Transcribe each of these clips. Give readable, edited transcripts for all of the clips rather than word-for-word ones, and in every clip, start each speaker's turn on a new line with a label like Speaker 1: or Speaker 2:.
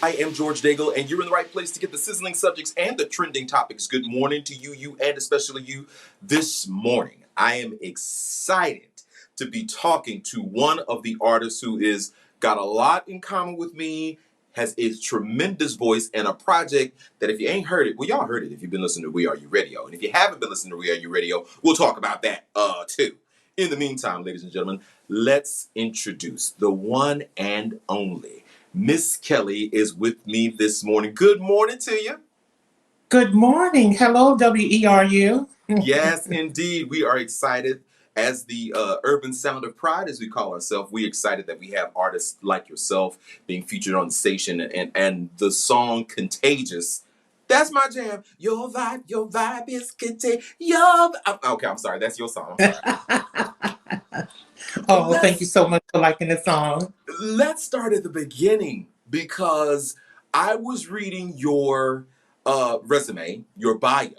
Speaker 1: I am George Daigle, and you're in the right place to get the sizzling subjects and the trending topics. Good morning to you, and especially you this morning. I am excited to be talking to one of the artists who is got a lot in common with me, has a tremendous voice, and a project that if you ain't heard it, well, y'all heard it if you've been listening to WERUradio. And if you haven't been listening to WERUradio, we'll talk about that too. In the meantime, ladies and gentlemen, let's introduce the one and only Miss Kelli is with me this morning. Good morning to you.
Speaker 2: Good morning. Hello, WERU.
Speaker 1: Yes, indeed. We are excited as the Urban Sound of Pride, as we call ourselves. We're excited that we have artists like yourself being featured on the station, and the song Contagious. That's my jam. Your vibe is contagious. Okay, I'm sorry. That's your song. I'm sorry.
Speaker 2: Oh, thank you so much for liking the song.
Speaker 1: Let's start at the beginning because I was reading your resume, your bio,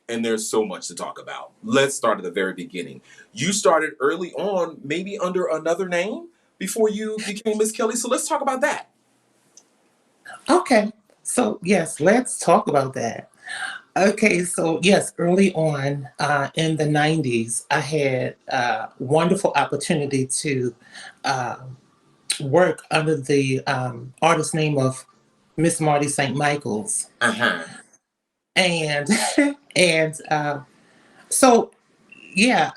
Speaker 1: and there's so much to talk about. Let's start at the very beginning. You started early on, maybe under another name before you became Miss Kelli. So let's talk about that.
Speaker 2: Okay. So, yes, let's talk about that. Okay. So, yes, early on in the 90s, I had a wonderful opportunity to uh, work under the artist name of Miss Marty St. Michael's.
Speaker 1: Uh-huh.
Speaker 2: And, and so, yeah,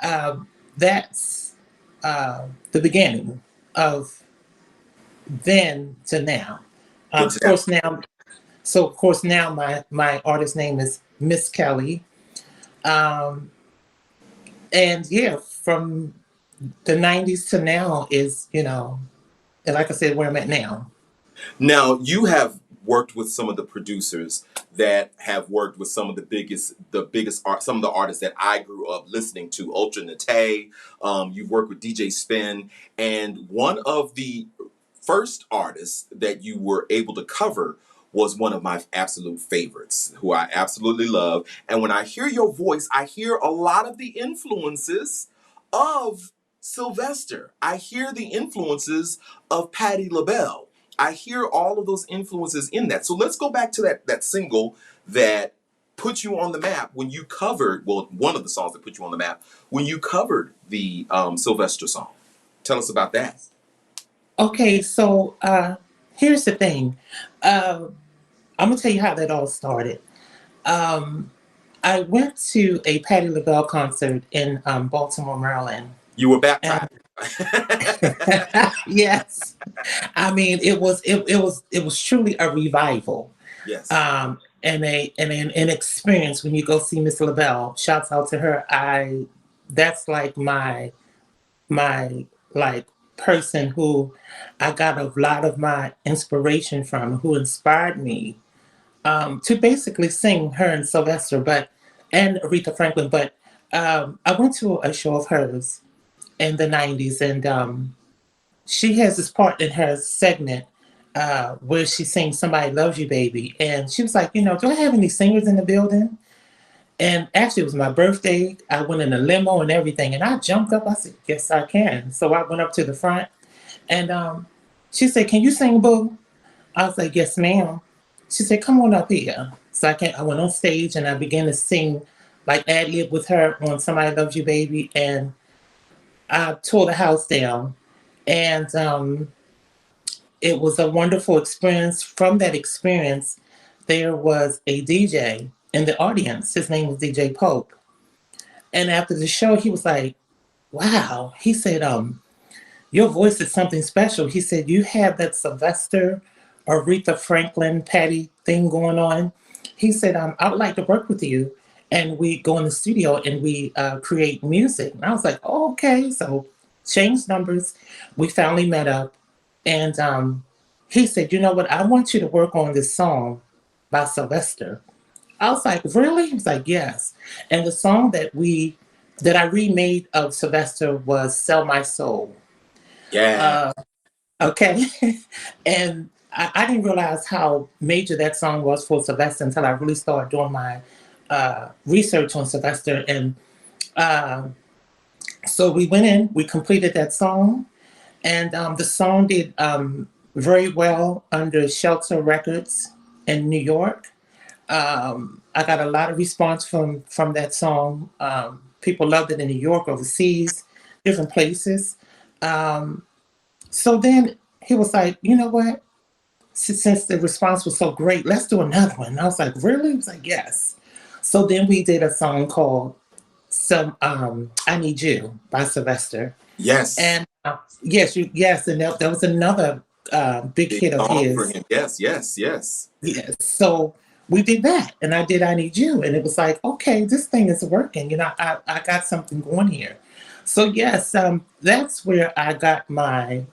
Speaker 2: that's the beginning of then to now.
Speaker 1: Good
Speaker 2: Of
Speaker 1: to have.
Speaker 2: course now, so of course now my artist name is Miss Kelli, um, and yeah, from the '90s to now is and like I said, where I'm at now.
Speaker 1: Now, you have worked with some of the producers that have worked with some of the biggest art, some of the artists that I grew up listening to, Ultra Nate. You've worked with DJ Spin, and one of the first artists that you were able to cover was one of my absolute favorites, who I absolutely love. And when I hear your voice, I hear a lot of the influences of Sylvester. I hear the influences of Patti LaBelle. I hear all of those influences in that. So let's go back to that single that put you on the map when you covered, well, one of the songs that put you on the map when you covered the Sylvester song. Tell us about that.
Speaker 2: Okay, so here's the thing. I'm gonna tell you how that all started. Um, I went to a Patti LaBelle concert in Baltimore, Maryland.
Speaker 1: You were
Speaker 2: And
Speaker 1: baptized.
Speaker 2: yes, I mean it was truly a revival,
Speaker 1: Yes.
Speaker 2: and an experience when you go see Miss LaBelle. Shouts out to her. That's like my like person who I got a lot of my inspiration from, who inspired me to basically sing her and Sylvester, and Aretha Franklin. But I went to a show of hers in the '90s, and she has this part in her segment where she sings "Somebody Loves You, Baby," and she was like, do I have any singers in the building? And actually, it was my birthday. I went in a limo and everything, and I jumped up. I said, "Yes, I can." So I went up to the front, and she said, "Can you sing, boo?" I was like, "Yes, ma'am." She said, "Come on up here." So I went on stage and I began to sing, like ad lib with her on "Somebody Loves You, Baby," and I tore the house down. And it was a wonderful experience. From that experience, there was a DJ in the audience. His name was DJ Pope. And after the show, he was like, "Wow." He said, "Your voice is something special." He said, "You have that Sylvester, Aretha Franklin, Patty thing going on." He said, "I would like to work with you." And we go in the studio and we create music. And I was like, "Oh, okay." So changed numbers. We finally met up. And he said, "You know what? I want you to work on this song by Sylvester." I was like, "Really?" He was like, "Yes." And the song that I remade of Sylvester was "Sell My Soul."
Speaker 1: Yeah.
Speaker 2: Uh, okay. And I didn't realize how major that song was for Sylvester until I really started doing my research on Sylvester. And uh, so we went in, we completed that song, and the song did very well under Shelter Records in New York. I got a lot of response from that song. People loved it in New York, overseas, different places. Um, so then he was like, you know what? Since the response was so great, let's do another one. And I was like, really? He was like, yes. So then we did a song called "I Need You" by Sylvester.
Speaker 1: Yes.
Speaker 2: And yes, and that was another big
Speaker 1: Big
Speaker 2: hit of
Speaker 1: song for
Speaker 2: his.
Speaker 1: him. Yes, yes, yes.
Speaker 2: Yes. So we did that, and I did "I Need You," and it was like, okay, this thing is working. I got something going here. So yes, that's where I got my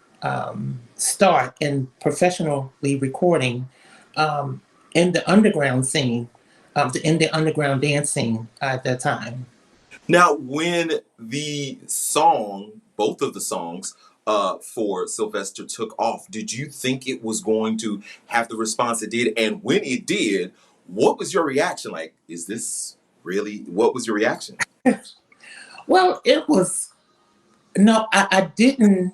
Speaker 2: start in professionally recording um, in the underground scene, in the underground dance scene at that time.
Speaker 1: Now, when the song, both of the songs for Sylvester took off, did you think it was going to have the response it did? And when it did, what was your reaction? Like, is this really, what was your reaction?
Speaker 2: Well, it was no, I didn't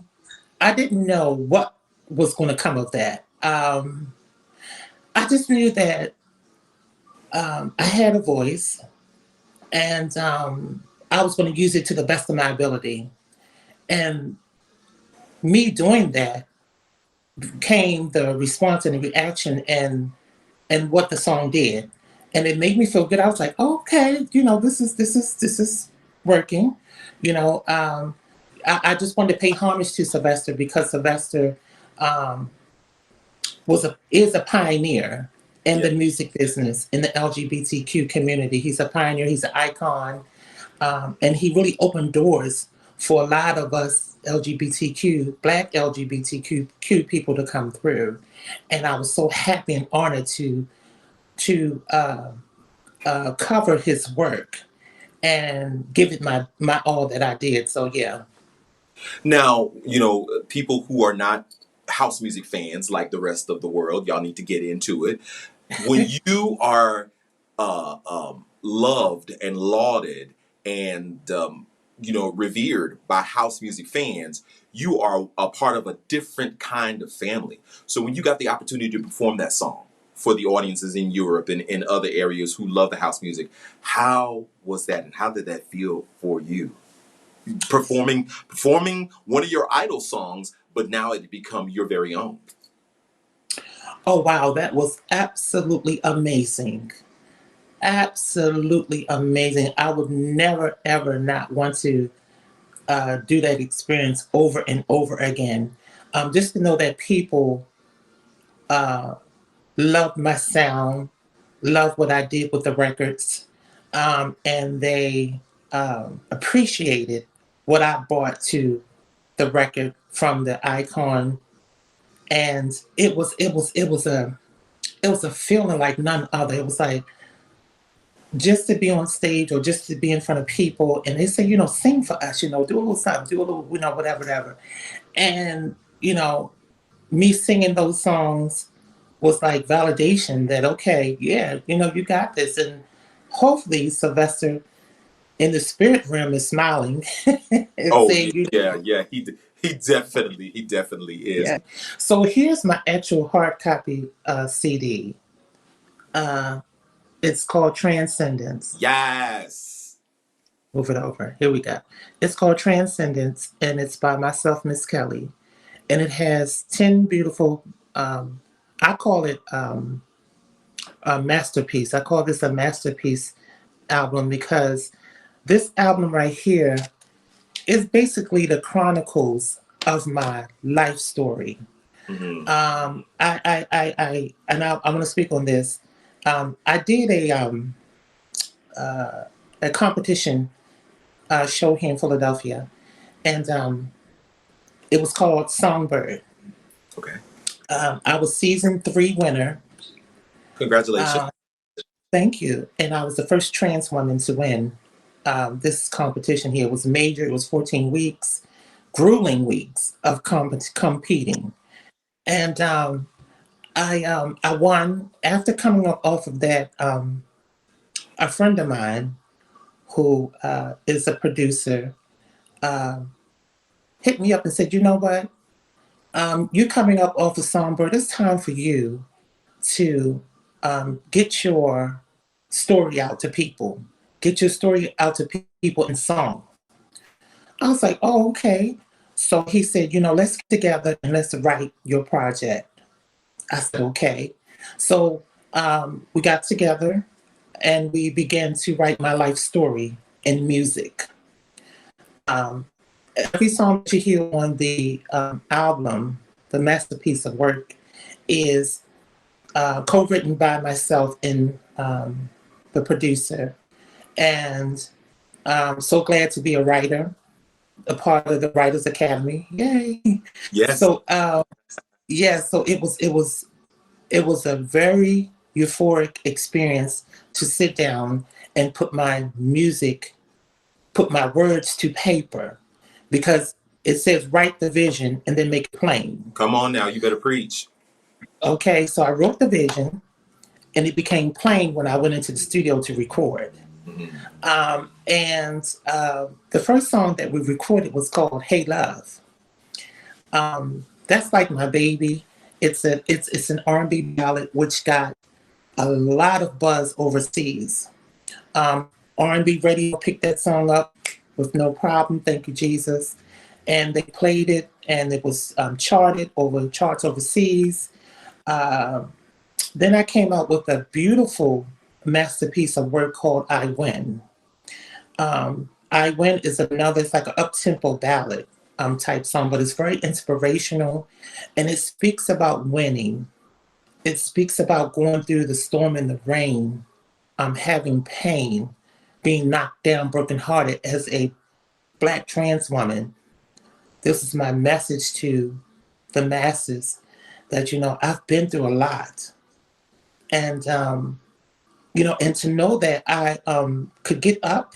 Speaker 2: know what was going to come of that. I just knew that I had a voice, and I was going to use it to the best of my ability. And me doing that came the response and the reaction and what the song did, and it made me feel good. I was like, okay, this is working. You know, I just wanted to pay homage to Sylvester because Sylvester um, is a pioneer in
Speaker 1: Yeah.
Speaker 2: the music business in the LGBTQ community. He's a pioneer. He's an icon, and he really opened doors for a lot of us LGBTQ, Black LGBTQ people to come through. And I was so happy and honored to cover his work and give it my all that I did. So yeah.
Speaker 1: Now, people who are not house music fans like the rest of the world, y'all need to get into it. When you are loved and lauded and revered by house music fans, you are a part of a different kind of family. So when you got the opportunity to perform that song for the audiences in Europe and in other areas who love the house music, how was that and how did that feel for you? Performing one of your idol songs, but now it become your very own.
Speaker 2: Oh wow, that was absolutely amazing. Absolutely amazing. I would never ever not want to do that experience over and over again. Just to know that people uh, loved my sound, loved what I did with the records, and they appreciated what I brought to the record from the icon. And it was a feeling like none other. It was like just to be on stage or just to be in front of people and they say, sing for us, do a little something, do a little, whatever, whatever. And, me singing those songs was like validation that, okay, yeah, you got this. And hopefully Sylvester in the spirit realm is smiling and
Speaker 1: Oh
Speaker 2: saying,
Speaker 1: yeah, yeah. He definitely is.
Speaker 2: yeah. So here's my actual hard copy CD. Uh, it's called Transcendence.
Speaker 1: Yes.
Speaker 2: Move it over. Here we go. It's called Transcendence, and it's by myself, Miss Kelly. And it has 10 beautiful, I call it a masterpiece. I call this a masterpiece album because this album right here is basically the chronicles of my life story.
Speaker 1: Hmm.
Speaker 2: I'm going to speak on this. I did a competition show here in Philadelphia, and it was called Songbird.
Speaker 1: Okay.
Speaker 2: I was season 3 winner.
Speaker 1: Congratulations.
Speaker 2: Uh, thank you. And I was the first trans woman to win this competition here. It was major. It was 14 weeks, grueling weeks of competing. And I won. After coming up off of that, a friend of mine who is a producer uh, hit me up and said, you know what? You're coming up off of Songbird. It's time for you to get your story out to people. Get your story out to people in song. I was like, oh, okay. So he said, let's get together and let's write your project. I said, okay. So we got together and we began to write my life story in music. Um, every song that you hear on the album, the masterpiece of work, is co-written by myself and the producer. And I'm so glad to be a writer, a part of the Writers Academy. Yay!
Speaker 1: Yes.
Speaker 2: So yeah, so it was a very euphoric experience to sit down and put my words to paper, because it says write the vision and then make it plain.
Speaker 1: Come on now, you better preach.
Speaker 2: Okay, so I wrote the vision and it became plain when I went into the studio to record.
Speaker 1: Mhm.
Speaker 2: And the first song that we recorded was called "Hey Love." That's like my baby. It's an R&B ballad which got a lot of buzz overseas. Um, R&B radio picked that song up with no problem. Thank you, Jesus. And they played it, and it was charted over charts overseas. Uh, then I came out with a beautiful masterpiece of work called "I Win." "I Win" is another. It's like an up-tempo ballad type song, but it's very inspirational, and it speaks about winning. It speaks about going through the storm and the rain, having pain, being knocked down, brokenhearted as a Black trans woman. This is my message to the masses that, I've been through a lot. And, and to know that I could get up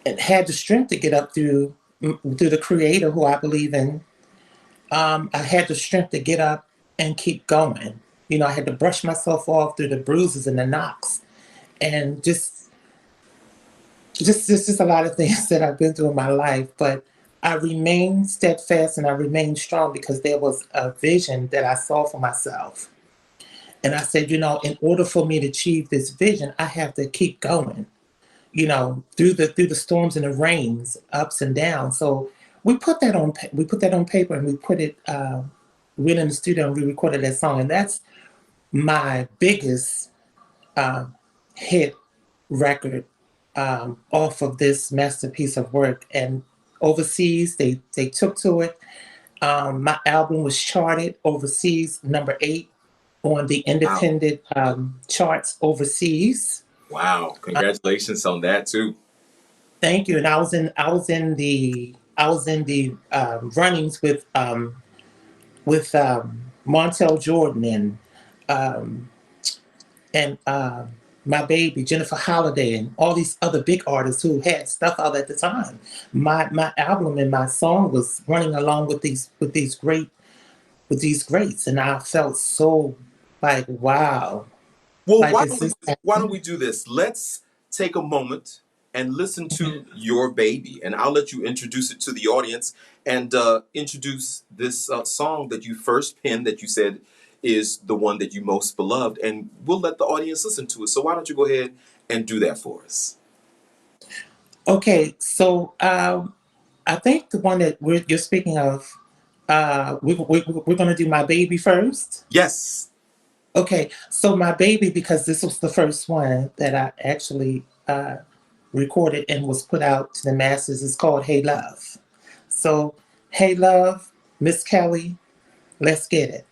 Speaker 2: and had the strength to get up through the creator who I believe in. I had the strength to get up and keep going. I had to brush myself off through the bruises and the knocks, and just a lot of things that I've been through in my life. But I remained steadfast and I remained strong because there was a vision that I saw for myself. And I said, in order for me to achieve this vision, I have to keep going, through the storms and the rains, ups and downs. So we put that on paper, and we put it went in the studio and we recorded that song. And that's my biggest uh, hit record off of this masterpiece of work. And overseas, they took to it. My album was charted overseas, number 8 on the
Speaker 1: Wow.
Speaker 2: independent charts overseas.
Speaker 1: Wow. Congratulations on that too.
Speaker 2: Thank you. And I was in the runnings with Montel Jordan um, and my baby Jennifer Holliday and all these other big artists who had stuff out at the time. My album and my song was running along with these greats, and I felt so like, wow,
Speaker 1: Well,
Speaker 2: like is this
Speaker 1: why don't we
Speaker 2: happening?
Speaker 1: do this? Let's take a moment and listen to
Speaker 2: Mhm.
Speaker 1: your baby, and I'll let you introduce it to the audience and introduce this song that you first penned that you said is the one that you most beloved, and we'll let the audience listen to it. So why don't you go ahead and do that for us?
Speaker 2: Okay, so I think the one that you're speaking of, we're going to do my baby first.
Speaker 1: Yes.
Speaker 2: Okay, so my baby, because this was the first one that I actually recorded and was put out to the masses, is called "Hey Love." So, "Hey Love," Miss Kelly, let's get it.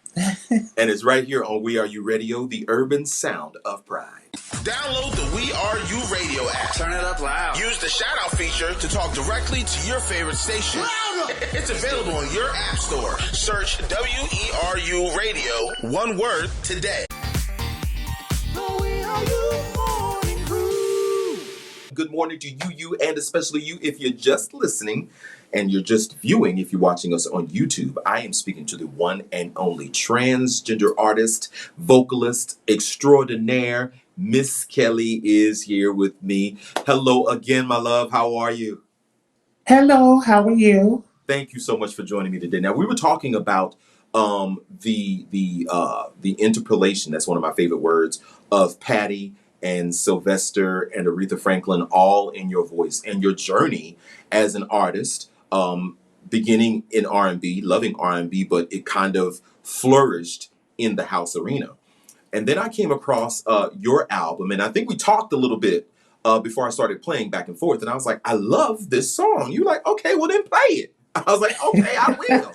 Speaker 1: And it's right here on We Are You Radio, the urban sound of pride.
Speaker 3: Download the We Are You Radio app.
Speaker 4: Turn it up loud.
Speaker 3: Use the shout out feature to talk directly to your favorite station.
Speaker 4: Louder!
Speaker 3: It's available in your app store. Search WERU Radio, one word, today.
Speaker 1: Good morning to you, and especially you if you're just listening and you're just viewing if you're watching us on YouTube. I am speaking to the one and only transgender artist, vocalist extraordinaire. Miss Kelli is here with me. Hello again, my love. How are you?
Speaker 2: Hello, how are you?
Speaker 1: thank you so much for joining me today. Now, we were talking about the interpolation. That's one of my favorite words of Patty and Sylvester and Aretha Franklin, all in your voice and your journey as an artist, beginning in R&B, loving R&B, but it kind of flourished in the house arena. And then I came across your album, and I think we talked a little bit before I started playing back and forth. And I was like, I love this song. You were like, okay, well then play it. I was like, okay, I will.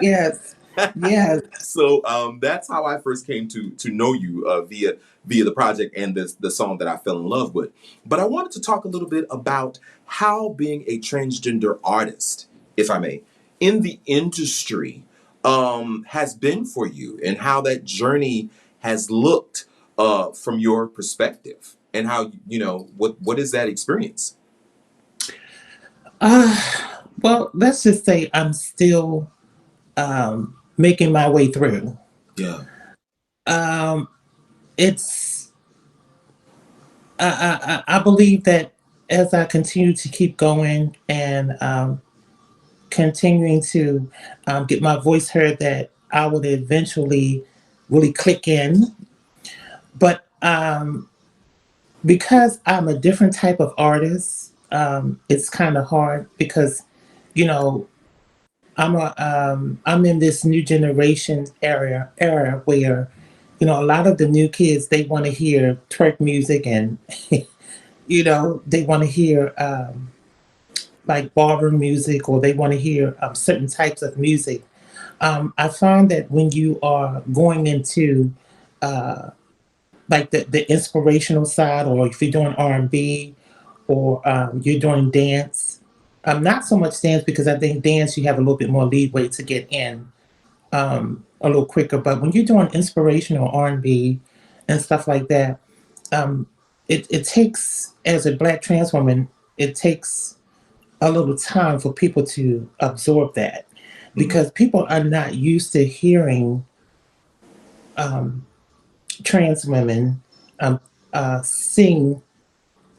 Speaker 2: Yes. Yes.
Speaker 1: So that's how I first came to know you via the project and the song that I fell in love with. But I wanted to talk a little bit about how being a transgender artist, if I may, in the industry has been for you, and how that journey has looked from your perspective, and how, what is that experience?
Speaker 2: Well, let's just say I'm still making my way through.
Speaker 1: Yeah.
Speaker 2: It's I believe that as I continue to keep going and continuing to get my voice heard, that I would eventually really click in. But because I'm a different type of artist, it's kind of hard because, you know, I'm in this new generation era where, a lot of the new kids, they want to hear twerk music, and they want to hear like ballroom music, or they want to hear certain types of music. I find that when you are going into like the inspirational side, or if you're doing R&B, or you're doing dance, not so much dance, because I think dance you have a little bit more leeway to get in a little quicker. But when you're doing inspirational R&B and stuff like that, it takes, as a Black trans woman, it takes a little time for people to absorb that, because people are not used to hearing trans women sing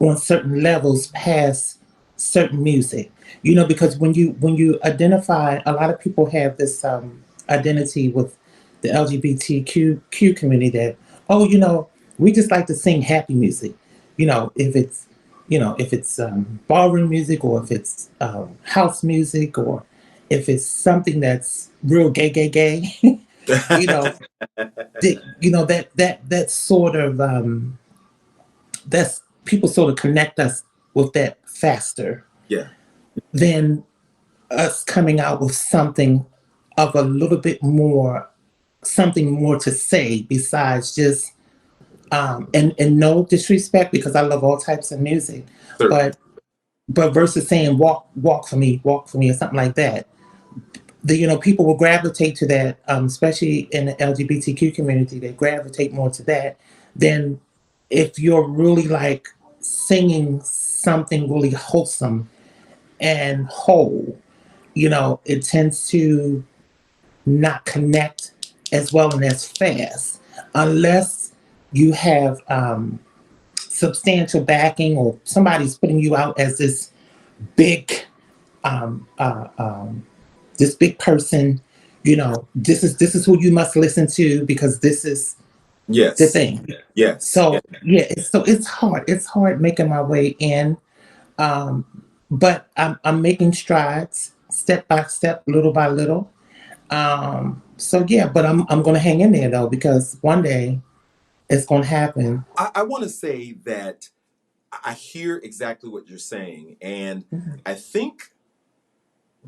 Speaker 2: on certain levels past certain music. Because when you identify, a lot of people have this identity with the LGBTQ community that, we just like to sing happy music. If it's ballroom music, or if it's house music, or if it's something that's real gay, you know, that sort of that's people sort of connect us with that faster
Speaker 1: Yeah.
Speaker 2: than us coming out with something of a little bit more, something more to say besides just and no disrespect, because I love all types of music,
Speaker 1: Sure.
Speaker 2: but versus saying walk for me, or something like that, people will gravitate to that, especially in the LGBTQ community. They gravitate more to that than if you're really like singing something really wholesome and whole. It tends to not connect as well and as fast, unless you have substantial backing, or somebody's putting you out as big um, uh, um, this big person. This is who you must listen to, because this is
Speaker 1: Yes.
Speaker 2: the thing.
Speaker 1: Yes.
Speaker 2: So yeah, it's hard. It's hard making my way in, but I'm making strides, step by step, little by little. So yeah, but I'm gonna hang in there though, because one day it's gonna happen.
Speaker 1: I want to say that I hear exactly what you're saying, and
Speaker 2: Mhm.
Speaker 1: I think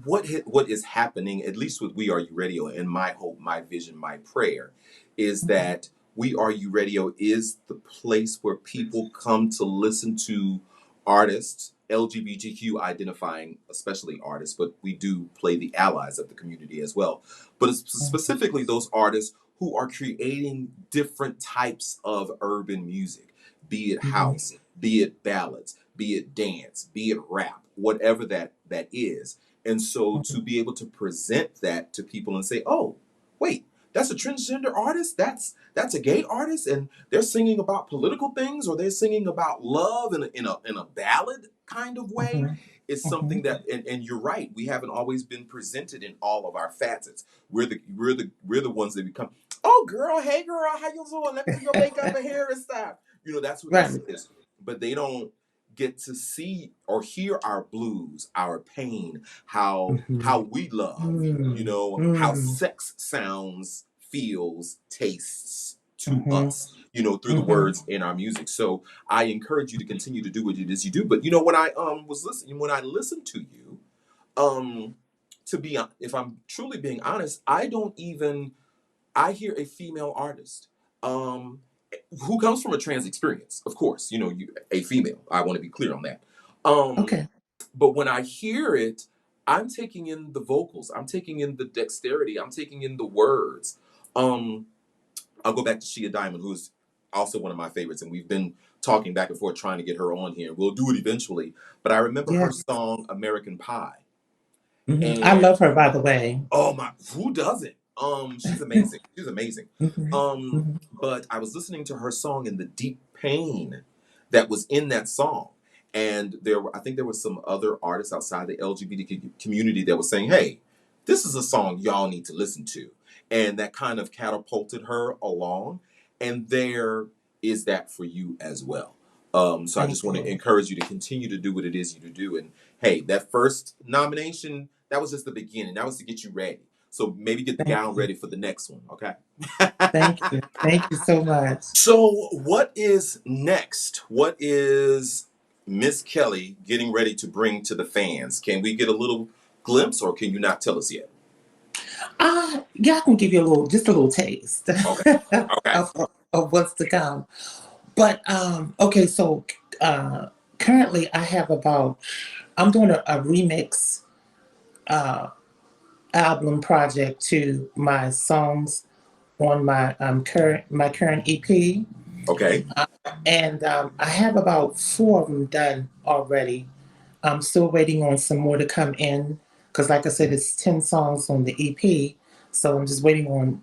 Speaker 1: what is happening, at least with We Are You Radio, and my hope, my vision, my prayer, is that We Are You Radio is the place where people come to listen to artists, LGBTQ identifying, especially artists, but we do play the allies of the community as well. But it's specifically those artists who are creating different types of urban music, be it house, be it ballads, be it dance, be it rap, whatever that is. And so to be able to present that to people and say, "Oh, wait, that's a transgender artist. That's a gay artist, and they're singing about political things, or they're singing about love in a ballad kind of way."
Speaker 2: Mhm.
Speaker 1: is something
Speaker 2: Mhm.
Speaker 1: that, and you're right, we haven't always been presented in all of our facets. We're the ones that become, oh girl, hey girl, how you doing? Let me do your makeup and hair and stuff. You know, that's what this
Speaker 2: Right.
Speaker 1: is. But they don't get to see or hear our blues, our pain, how
Speaker 2: Mhm.
Speaker 1: we love,
Speaker 2: Mm.
Speaker 1: how
Speaker 2: Mm.
Speaker 1: sex sounds, feels, tastes to
Speaker 2: Mhm.
Speaker 1: us, through the
Speaker 2: Mhm.
Speaker 1: words in our music. So I encourage you to continue to do what it is you do. But when I listened to you, um, if I'm truly being honest, I hear a female artist, um, who comes from a trans experience, of course. A female. I want to be clear on that. Um,
Speaker 2: Okay.
Speaker 1: but when I hear it, I'm taking in the vocals. I'm taking in the dexterity. I'm taking in the words. Um, I'll go back to Shia Diamond, who's also one of my favorites, and we've been talking back and forth trying to get her on here. We'll do it eventually. But I remember
Speaker 2: Yeah.
Speaker 1: her song "American Pie,"
Speaker 2: I
Speaker 1: and
Speaker 2: love her, by the way.
Speaker 1: oh my, who doesn't? She's amazing. She's amazing.
Speaker 2: Mhm. Mhm.
Speaker 1: But I was listening to her song and the deep pain that was in that song. And I think there was some other artists outside the LGBTQ community that was saying, hey, this is a song y'all need to listen to. And that kind of catapulted her along. And there is that for you as well. So I
Speaker 2: Thank
Speaker 1: just want to
Speaker 2: you.
Speaker 1: encourage you to continue to do what it is you do. And hey, that first nomination, that was just the beginning. That was to get you ready. So maybe get the
Speaker 2: Thank
Speaker 1: gown
Speaker 2: you.
Speaker 1: ready for the next one, okay?
Speaker 2: Thank you. Thank you so much.
Speaker 1: So what is next? What is Miss Kelli getting ready to bring to the fans? Can we get a little glimpse, or can you not tell us yet?
Speaker 2: Yeah, I can give you just a little taste
Speaker 1: Okay. Okay.
Speaker 2: of what's to come. But okay, so uh, currently I'm doing a remix uh, album project to my songs on my current EP,
Speaker 1: Okay.
Speaker 2: and I have about four of them done already. I'm still waiting on some more to come in because, like I said, it's 10 songs on the EP. So I'm just waiting on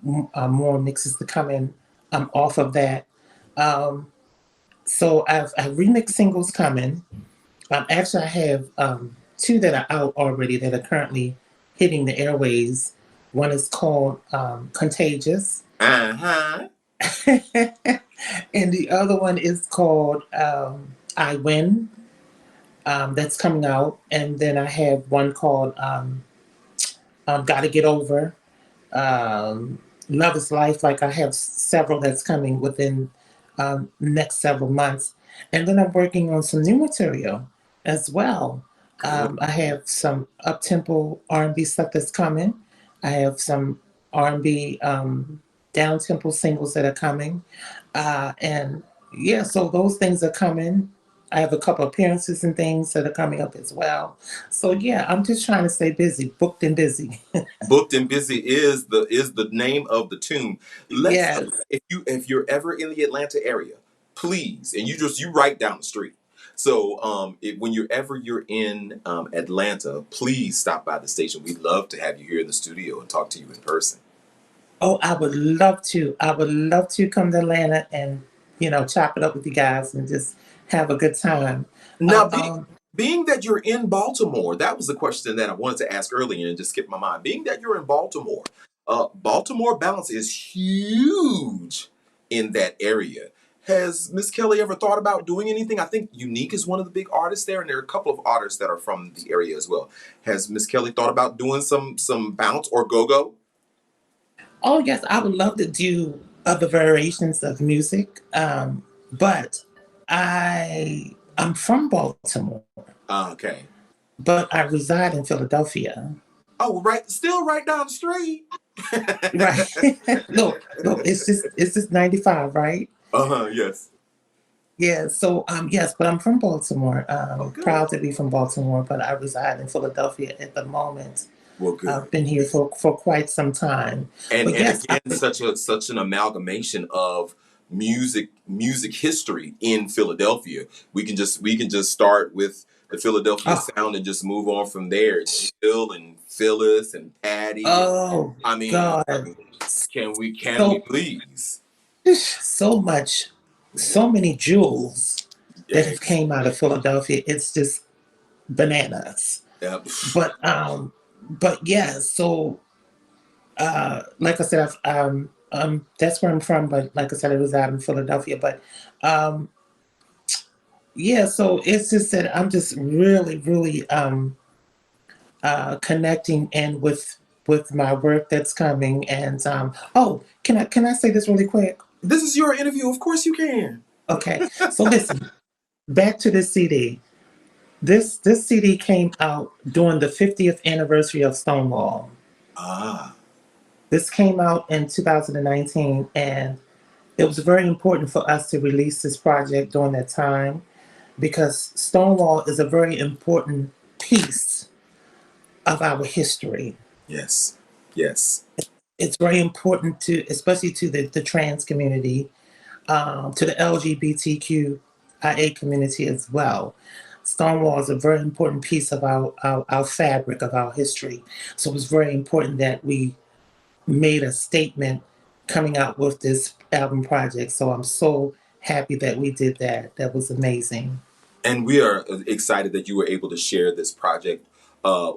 Speaker 2: more mixes to come in off of that. Um, so I've remixed singles coming. Actually, I have two that are out already that are currently hitting the airways. One is called Contagious,
Speaker 1: Uh-huh.
Speaker 2: and the other one is called I Win. That's coming out. And then I have one called Gotta Get Over. Um, Love is Life. Like I have several that's coming within next several months. And then I'm working on some new material as well.
Speaker 1: Good.
Speaker 2: I have some up-tempo R&B stuff that's coming. I have some R&B down-tempo singles that are coming. And yeah, so those things are coming. I have a couple appearances and things that are coming up as well. So yeah, I'm just trying to stay busy, booked and busy.
Speaker 1: Booked and Busy is the name of the tune. Let's
Speaker 2: Yes.
Speaker 1: if you're ever in the Atlanta area, please, and you right down the street. So when you're in Atlanta, please stop by the station. We'd love to have you here in the studio and talk to you in person.
Speaker 2: Oh, I would love to. I would love to come to Atlanta and, chop it up with you guys and just have a good time.
Speaker 1: Now,
Speaker 2: Um,
Speaker 1: being
Speaker 2: um,
Speaker 1: being that you're in Baltimore, that was the question that I wanted to ask earlier and just skipped my mind. Being that you're in Baltimore, Baltimore balance is huge in that area. Has Miss Kelli ever thought about doing anything? I think Unique is one of the big artists there, and there are a couple of artists that are from the area as well. Has Miss Kelli thought about doing some bounce or go-go?
Speaker 2: oh, yes, I would love to do other variations of music. But I'm from Baltimore,
Speaker 1: Okay.
Speaker 2: but I reside in Philadelphia.
Speaker 1: Oh, right, still right down the street.
Speaker 2: Right. Look, it's just 95, right?
Speaker 1: Uh-huh, yes.
Speaker 2: Yeah, so yes, but I'm from Baltimore.
Speaker 1: Oh, good.
Speaker 2: Proud to be from Baltimore, but I reside in Philadelphia at the moment.
Speaker 1: Well, good.
Speaker 2: I've been here for quite some time.
Speaker 1: and
Speaker 2: But
Speaker 1: and
Speaker 2: yes,
Speaker 1: again, such an amalgamation of music history in Philadelphia. We can just start with the Philadelphia
Speaker 2: oh,
Speaker 1: sound and just move on from there. Jill and Phyllis and Patty, and
Speaker 2: oh
Speaker 1: I mean,
Speaker 2: God.
Speaker 1: can we
Speaker 2: So
Speaker 1: please?
Speaker 2: so so many jewels that have
Speaker 1: Yes.
Speaker 2: came out of Philadelphia. It's just bananas.
Speaker 1: Yep.
Speaker 2: But yeah, so like I said, that's where I'm from. But like I said, I reside in Philadelphia. But um, yeah, so it's just that I'm just really, really connecting and with my work that's coming. And oh, can I say this really quick?
Speaker 1: This is your interview. Of course you can.
Speaker 2: Okay, so listen, back to this CD. This CD came out during the 50th anniversary of Stonewall.
Speaker 1: Ah,
Speaker 2: This came out in 2019, and it was very important for us to release this project during that time because Stonewall is a very important piece of our history.
Speaker 1: yes. Yes.
Speaker 2: It's very important to, especially to the trans community, to the LGBTQIA community as well. Stonewall is a very important piece of our fabric of our history. So it was very important that we made a statement coming out with this album project. So I'm so happy that we did that. That was amazing.
Speaker 1: And we are excited that you were able to share this project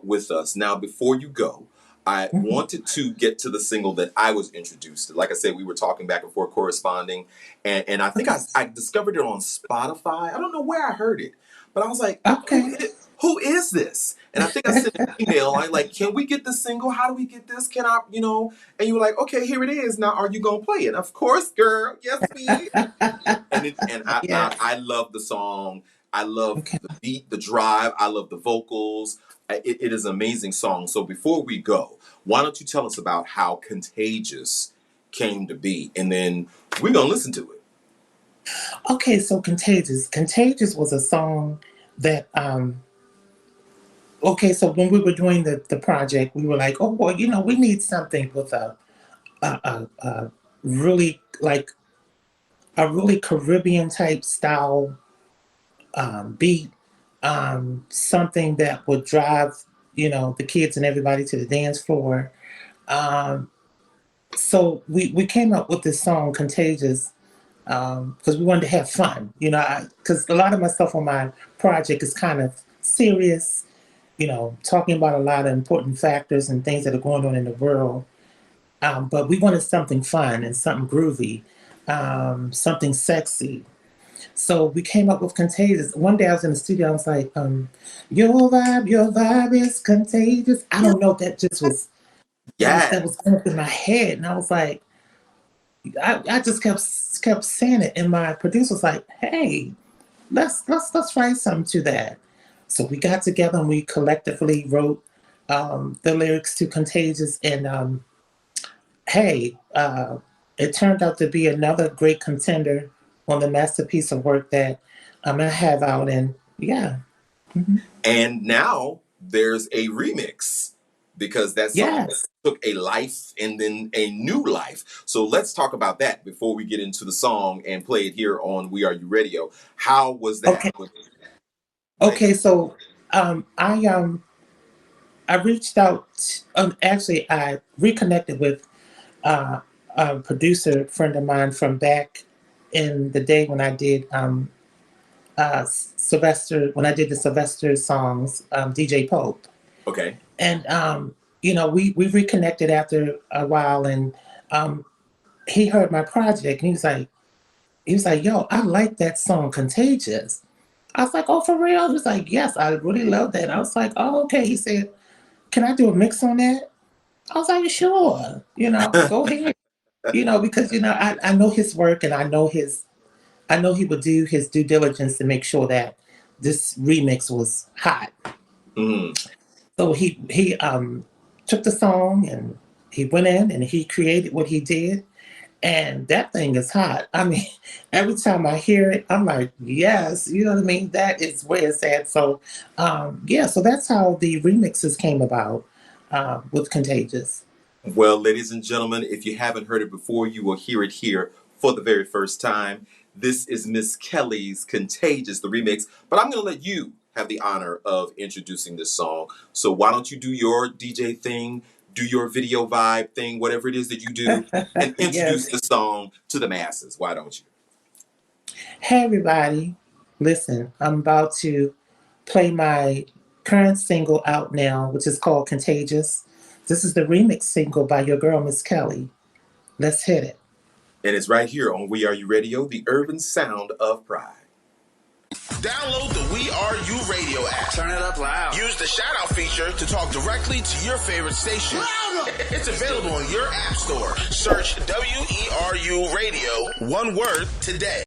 Speaker 1: with us. Now, before you go, I
Speaker 2: Mhm.
Speaker 1: wanted to get to the single that I was introduced to. Like I said, we were talking back and forth, corresponding, and I think
Speaker 2: Okay.
Speaker 1: I discovered it on Spotify. I don't know where I heard it, but I was like,
Speaker 2: Okay.
Speaker 1: who is this? And I think I sent an email. I like, can we get the single? How do we get this? Can I, you know? And you were like, okay, here it is. Now, are you gonna play it? Of course, girl. Yes, me.
Speaker 2: Yes.
Speaker 1: I love the song. I love
Speaker 2: Okay.
Speaker 1: the beat, the drive. I love the vocals. It is an amazing song. So before we go, why don't you tell us about how Contagious came to be, and then we're gonna listen to it.
Speaker 2: Okay. So Contagious. Contagious was a song that okay, so when we were doing the project, we were like, oh well, we need something with a really like a really Caribbean type style beat, something that would drive, the kids and everybody to the dance floor. Um, so we came up with this song, Contagious, because we wanted to have fun, because a lot of my stuff on my project is kind of serious, talking about a lot of important factors and things that are going on in the world. But we wanted something fun and something groovy, something sexy. So we came up with Contagious. One day I was in the studio, I was like, your vibe is contagious. I don't know, that just was
Speaker 1: Yeah.
Speaker 2: that was going through my head. And I was like, I just kept saying it. And my producer was like, hey, let's write something to that. So we got together and we collectively wrote the lyrics to Contagious. And hey, it turned out to be another great contender on the masterpiece of work that I have out. And yeah. Hmm.
Speaker 1: And now there's a remix because that song
Speaker 2: Yes.
Speaker 1: took a life and then a new life. So let's talk about that before we get into the song and play it here on We Are You Radio. How was that?
Speaker 2: Okay.
Speaker 1: Like,
Speaker 2: Okay. So um, I um, I reached out. Actually, I reconnected with uh, a producer friend of mine from back in the day when I did Sylvester, when I did the Sylvester songs, DJ Pope.
Speaker 1: okay.
Speaker 2: And we reconnected after a while, and um, he heard my project, and he was like, "Yo, I like that song, Contagious." I was like, "Oh, for real?" He was like, "Yes, I really love that." I was like, "Oh, okay." He said, "Can I do a mix on that?" I was like, "Sure, go ahead." Because I know his work, and I know he would do his due diligence to make sure that this remix was hot.
Speaker 1: Mm.
Speaker 2: So he took the song and he went in and he created what he did, and that thing is hot. I mean, every time I hear it, I'm like, yes, you know what I mean. That is where it's at. So yeah, so that's how the remixes came about with Contagious.
Speaker 1: Well, ladies and gentlemen, if you haven't heard it before, you will hear it here for the very first time. This is Miss Kelly's Contagious, the remix. But I'm going to let you have the honor of introducing this song. So why don't you do your DJ thing, do your video vibe thing, whatever it is that you do, and introduce
Speaker 2: Yes.
Speaker 1: the song to the masses. Why don't you?
Speaker 2: Hey everybody, listen, I'm about to play my current single out now, which is called Contagious. This is the remix single by your girl, Miss Kelli. Let's hit it.
Speaker 1: And it's right here on We Are You Radio, the urban sound of pride.
Speaker 3: Download the We Are You Radio app.
Speaker 4: Turn it up loud.
Speaker 3: Use the shout out feature to talk directly to your favorite station. It's available in your app store. Search WERU Radio, one word, today.